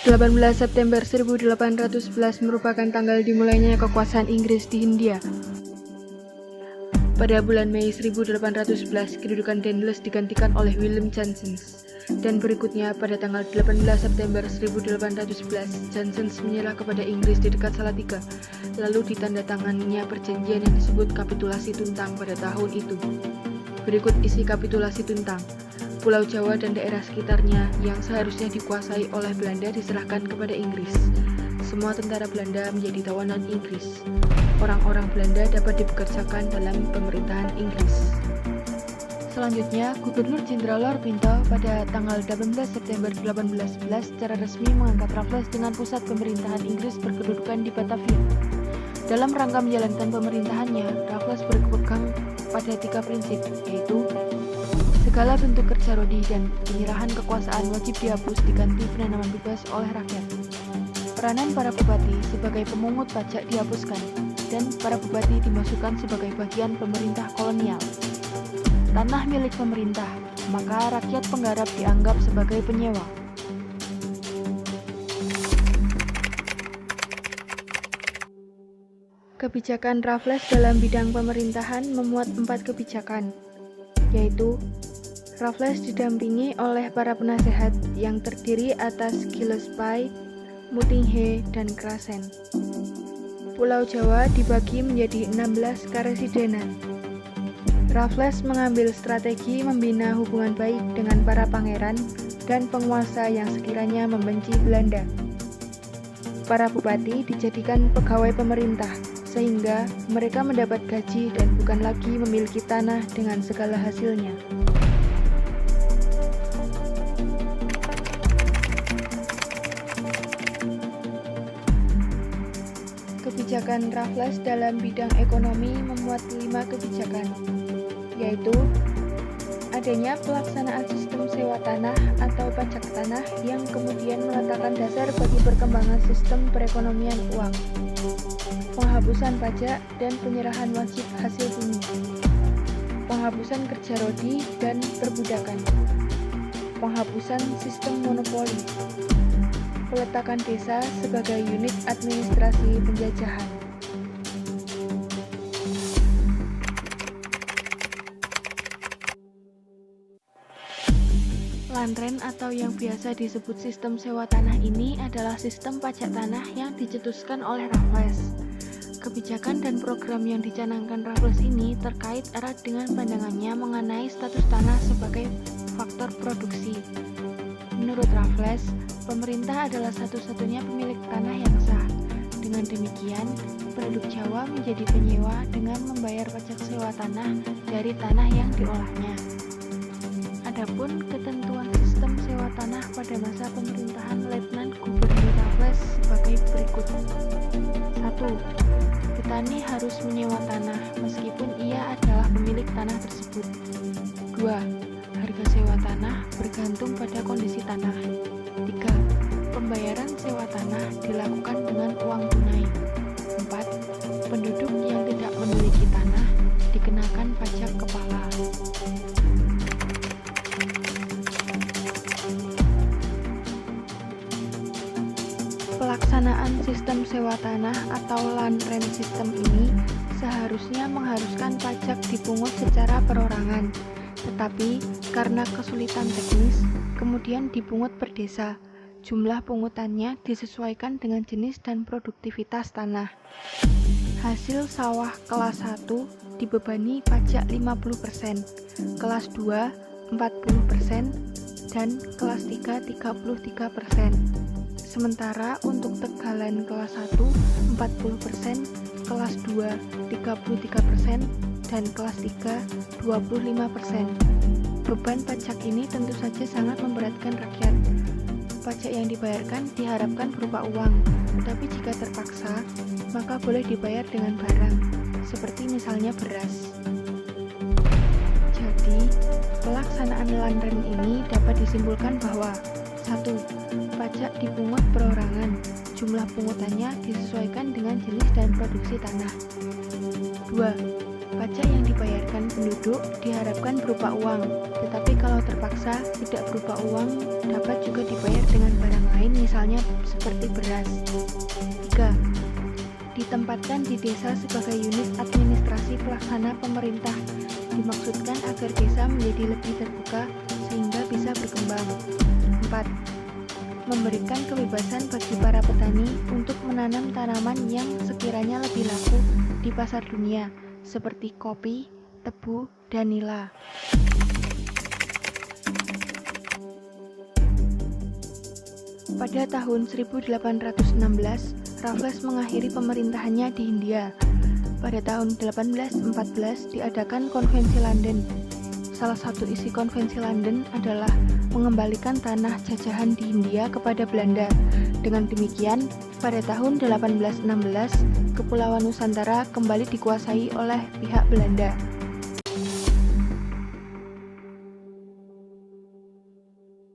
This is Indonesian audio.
18 September 1811 merupakan tanggal dimulainya kekuasaan Inggris di Hindia. Pada bulan Mei 1811, kedudukan Danelaw digantikan oleh William Johnson. Dan berikutnya pada tanggal 18 September 1811, Johnson menyerah kepada Inggris di dekat Salatiga. Lalu ditandatanganinya perjanjian yang disebut Kapitulasi Tuntang pada tahun itu. Berikut isi Kapitulasi Tuntang. Pulau Jawa dan daerah sekitarnya yang seharusnya dikuasai oleh Belanda diserahkan kepada Inggris. Semua tentara Belanda menjadi tawanan Inggris. Orang-orang Belanda dapat dipekerjakan dalam pemerintahan Inggris. Selanjutnya, Gubernur Jenderal Lord Pinto pada tanggal 18 September 1811 secara resmi mengangkat Raffles dengan pusat pemerintahan Inggris berkedudukan di Batavia. Dalam rangka menjalankan pemerintahannya, Raffles berpegang pada 3 prinsip, yaitu segala bentuk kerja rodi dan penyerahan kekuasaan wajib dihapus diganti penanaman bebas oleh rakyat. Peranan para bupati sebagai pemungut pajak dihapuskan, dan para bupati dimasukkan sebagai bagian pemerintah kolonial. Tanah milik pemerintah, maka rakyat penggarap dianggap sebagai penyewa. Kebijakan Raffles dalam bidang pemerintahan memuat 4 kebijakan, yaitu Raffles didampingi oleh para penasehat yang terdiri atas Gillespie, Mutinghe, dan Krasen. Pulau Jawa dibagi menjadi 16 karesidenan. Raffles mengambil strategi membina hubungan baik dengan para pangeran dan penguasa yang sekiranya membenci Belanda. Para bupati dijadikan pegawai pemerintah, sehingga mereka mendapat gaji dan bukan lagi memiliki tanah dengan segala hasilnya. Kebijakan Raffles dalam bidang ekonomi memuat 5 kebijakan, yaitu adanya pelaksanaan sistem sewa tanah atau pajak tanah yang kemudian meletakkan dasar bagi perkembangan sistem perekonomian uang, penghapusan pajak dan penyerahan wajib hasil bumi, penghapusan kerja rodi dan perbudakan, penghapusan sistem monopoli, peletakan desa sebagai unit administrasi penjajahan. Landren atau yang biasa disebut sistem sewa tanah ini adalah sistem pajak tanah yang dicetuskan oleh Raffles. Kebijakan dan program yang dicanangkan Raffles ini terkait erat dengan pandangannya mengenai status tanah sebagai faktor produksi. Menurut Raffles, pemerintah adalah satu-satunya pemilik tanah yang sah. Dengan demikian, penduduk Jawa menjadi penyewa dengan membayar pajak sewa tanah dari tanah yang diolahnya. Adapun ketentuan sistem sewa tanah pada masa pemerintahan Letnan Gubernur Raffles sebagai berikut. 1. Petani harus menyewa tanah meskipun ia adalah pemilik tanah tersebut. 2. Harga sewa tanah bergantung pada kondisi tanah. 3. Pembayaran sewa tanah dilakukan dengan uang tunai. 4. Penduduk yang tidak memiliki tanah dikenakan pajak kepala. Pelaksanaan sistem sewa tanah atau land rent system ini seharusnya mengharuskan pajak dipungut secara perorangan, tetapi karena kesulitan teknis, kemudian dipungut per desa. Jumlah pungutannya disesuaikan dengan jenis dan produktivitas tanah. Hasil sawah kelas 1 dibebani pajak 50%, kelas 2 40%, dan kelas 3 33%. Sementara untuk tegalan kelas 1 40%, kelas 2 33%, dan kelas 3 25%. Beban pajak ini tentu saja sangat memberatkan rakyat. Pajak yang dibayarkan diharapkan berupa uang, tetapi jika terpaksa, maka boleh dibayar dengan barang, seperti misalnya beras. Jadi, pelaksanaan land rent ini dapat disimpulkan bahwa 1. Pajak dipungut perorangan, jumlah pungutannya disesuaikan dengan jenis dan produksi tanah. 2. Pajak yang dibayarkan penduduk diharapkan berupa uang, tetapi kalau terpaksa tidak berupa uang, dapat juga dibayar dengan barang lain lain misalnya seperti beras. 3. Ditempatkan di desa sebagai unit administrasi pelaksana pemerintah. Dimaksudkan agar desa menjadi lebih terbuka sehingga bisa berkembang. 4. Memberikan kebebasan bagi para petani untuk menanam tanaman yang sekiranya lebih laku di pasar dunia, seperti kopi, tebu, dan nila. Pada tahun 1816, Raffles mengakhiri pemerintahannya di Hindia. Pada tahun 1814 diadakan Konvensi London. Salah satu isi Konvensi London adalah mengembalikan tanah jajahan di Hindia kepada Belanda. Dengan demikian, pada tahun 1816, Kepulauan Nusantara kembali dikuasai oleh pihak Belanda.